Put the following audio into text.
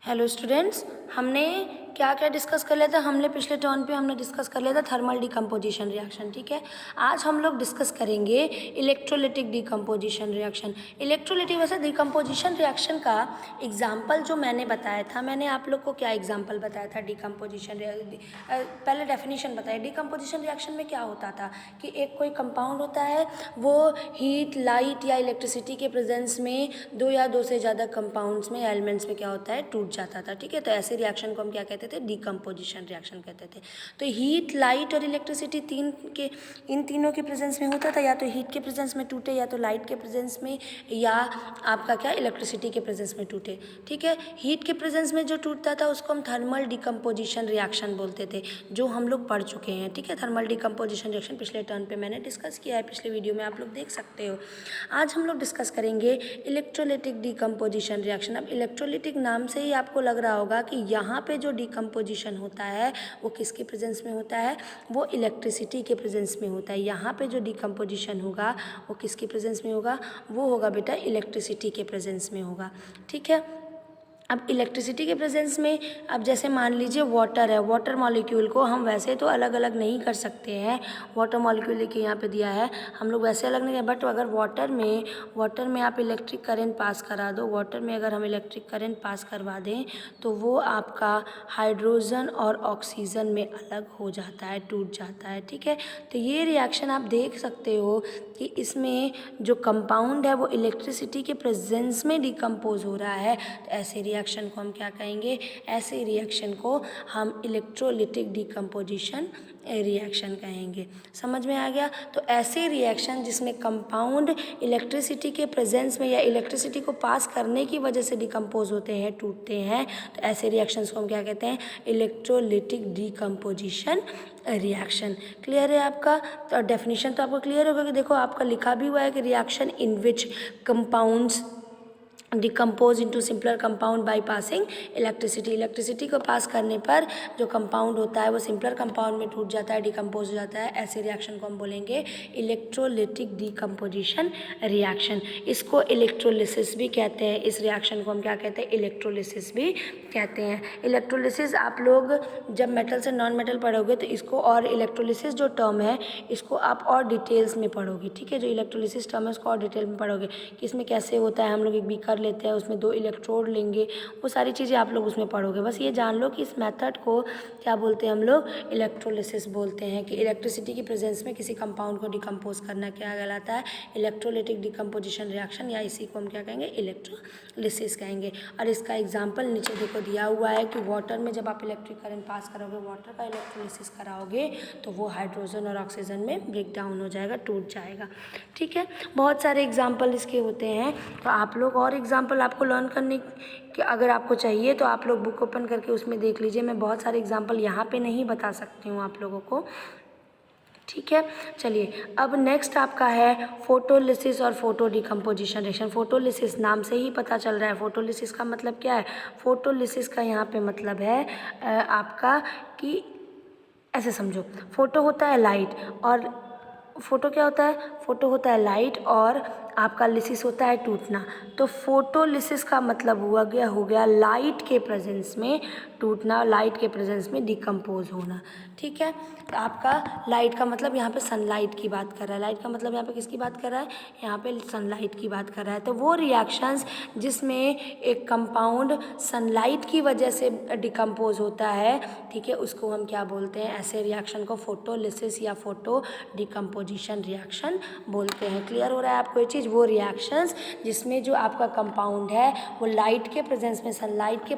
Hello students, हमने क्या क्या डिस्कस कर लिया था। हमने पिछले टर्न पे हमने डिस्कस कर लिया था थर्मल डिकम्पोजिशन रिएक्शन। ठीक है, आज हम लोग डिस्कस करेंगे इलेक्ट्रोलिटिक डिकम्पोजिशन रिएक्शन। इलेक्ट्रोलिटिक वैसे डिकम्पोजिशन रिएक्शन का एग्जाम्पल जो मैंने बताया था, मैंने आप लोग को क्या एग्जाम्पल बताया था डिकम्पोजिशन। पहले डेफिनेशन बताया। डिकम्पोजिशन रिएक्शन में क्या होता था कि एक कोई कंपाउंड होता है, वो हीट, लाइट या इलेक्ट्रिसिटी के प्रेजेंस में दो या दो से ज़्यादा कंपाउंड्स में, एलिमेंट्स में क्या होता है, टूट जाता था। ठीक है, तो ऐसे रिएक्शन को हम क्या कहते थे, डिकम्पोजिशन रिएक्शन कहते थे। तो हीट, लाइट और इलेक्ट्रिसिटी इन तीनों के प्रेजेंस में होता था, या तो हीट के प्रेजेंस में टूटे, या तो लाइट के प्रेजेंस में, या आपका क्या इलेक्ट्रिसिटी के प्रेजेंस में टूटे। ठीक है, हीट के प्रेजेंस में जो टूटता था उसको हम थर्मल डिकम्पोजिशन रिएक्शन बोलते थे, जो हम लोग पढ़ चुके हैं। ठीक है, थर्मल डिकम्पोजिशन रिएक्शन पिछले टर्न पे मैंने डिस्कस किया है, पिछले वीडियो में आप लोग देख सकते हो। आज हम लोग डिस्कस करेंगे इलेक्ट्रोलिटिक डिकम्पोजिशन रिएक्शन। अब इलेक्ट्रोलिटिक नाम से ही आपको लग रहा होगा कि यहाँ पे जो डिकम्पोजिशन होता है वो किसके प्रेजेंस में होता है, वो इलेक्ट्रिसिटी के प्रेजेंस में होता है। यहाँ पे जो डिकम्पोजिशन होगा वो किसके प्रेजेंस में होगा, वो होगा बेटा इलेक्ट्रिसिटी के प्रेजेंस में होगा। ठीक है, अब इलेक्ट्रिसिटी के प्रेजेंस में, अब जैसे मान लीजिए वाटर है, वाटर मॉलिक्यूल को हम वैसे तो अलग अलग नहीं कर सकते हैं। वाटर मॉलिक्यूल लेके यहाँ पे दिया है, हम लोग वैसे अलग नहीं है, बट अगर वाटर में आप इलेक्ट्रिक करंट पास करा दो, वाटर में अगर हम इलेक्ट्रिक करंट पास करवा दें तो वो आपका हाइड्रोजन और ऑक्सीजन में अलग हो जाता है, टूट जाता है। ठीक है, तो ये रिएक्शन आप देख सकते हो कि इसमें जो कंपाउंड है वो इलेक्ट्रिसिटी के प्रेजेंस में डिकम्पोज हो रहा है। तो ऐसे रिएक्शन को हम क्या कहेंगे, ऐसे रिएक्शन को हम इलेक्ट्रोलिटिक डिकम्पोजिशन रिएक्शन कहेंगे। समझ में आ गया। तो ऐसे रिएक्शन जिसमें कंपाउंड इलेक्ट्रिसिटी के प्रेजेंस में या इलेक्ट्रिसिटी को पास करने की वजह से डिकम्पोज होते हैं, टूटते हैं, तो ऐसे रिएक्शंस को हम क्या कहते हैं, इलेक्ट्रोलिटिक डिकम्पोजिशन रिएक्शन। क्लियर है आपका। तो डेफिनेशन तो आपको क्लियर होगा कि देखो आपका लिखा भी हुआ है कि reaction in which compounds decompose into simpler compound by passing electricity. Electricity को पास करने पर जो कंपाउंड होता है वो सिंपलर कंपाउंड में टूट जाता है, डिकम्पोज हो जाता है। ऐसे रिएक्शन को हम बोलेंगे इलेक्ट्रोलिटिक डिकम्पोजिशन रिएक्शन। इसको इलेक्ट्रोलिसिस भी कहते हैं। इस रिएक्शन को हम क्या कहते हैं, इलेक्ट्रोलिसिस भी कहते हैं। इलेक्ट्रोलिसिस आप लोग जब मेटल से नॉन मेटल पढ़ोगे तो इसको, और इलेक्ट्रोलिसिस जो टर्म है इसको आप और डिटेल्स में पढ़ोगे। ठीक है, जो इलेक्ट्रोलिसिस टर्म है उसको और डिटेल में पढ़ोगे कि इसमें कैसे होता है। हम लोग एक बीकर लेते हैं, उसमें 2 इलेक्ट्रोड लेंगे, वो सारी चीज़ें आप लोग उसमें पढ़ोगे। बस ये जान लो कि इस मेथड को क्या बोलते हैं, हम लोग इलेक्ट्रोलिसिस बोलते हैं। कि इलेक्ट्रिसिटी की प्रेजेंस में किसी कंपाउंड को डिकम्पोज करना क्या कहलाता है, इलेक्ट्रोलिटिक डिकम्पोजिशन रिएक्शन, या इसी को हम क्या कहेंगे, इलेक्ट्रोलिसिस कहेंगे। और इसका एग्जाम्पल नीचे देखो दिया हुआ है कि वाटर में जब आप इलेक्ट्रिक करंट पास करोगे, वाटर का इलेक्ट्रोलिसिस कराओगे तो वो हाइड्रोजन और ऑक्सीजन में ब्रेक डाउन हो जाएगा, टूट जाएगा। ठीक है, बहुत सारे एग्जाम्पल इसके होते हैं। तो आप लोग और एग्जाम्पल आपको लर्न करने कि अगर आपको चाहिए तो आप लोग बुक ओपन करके उसमें देख लीजिए। मैं बहुत सारे एग्जाम्पल यहाँ पे नहीं बता सकती हूँ आप लोगों को। ठीक है, चलिए अब नेक्स्ट आपका है फोटोलिसिस और फोटो डिकम्पोजिशन रिएक्शन। फोटोलिसिस नाम से ही पता चल रहा है। फोटोलिसिस का मतलब क्या है, फोटोलिसिस का यहाँ पे मतलब है आपका कि ऐसे समझो, फोटो होता है लाइट, और फोटो क्या होता है, फोटो होता है लाइट, और आपका लिसिस होता है टूटना। तो फोटोलिसिस का मतलब हो गया लाइट के प्रेजेंस में टूटना, लाइट के प्रेजेंस में डिकम्पोज होना। ठीक है, तो आपका लाइट का मतलब यहाँ पे सनलाइट की बात कर रहा है। लाइट का मतलब यहाँ पे किसकी बात कर रहा है, यहाँ पे सनलाइट की बात कर रहा है। तो वो रिएक्शंस जिसमें एक कंपाउंड सनलाइट की वजह से डिकम्पोज होता है, ठीक है, उसको हम क्या बोलते हैं, ऐसे रिएक्शन को फोटोलिसिस या फोटो डिकम्पोजिशन रिएक्शन बोलते हैं। क्लियर हो रहा है आपको ये चीज़। वो रिएक्शंस जिसमें जो आपका कंपाउंड है वो लाइट के प्रेजेंस में, सनलाइट के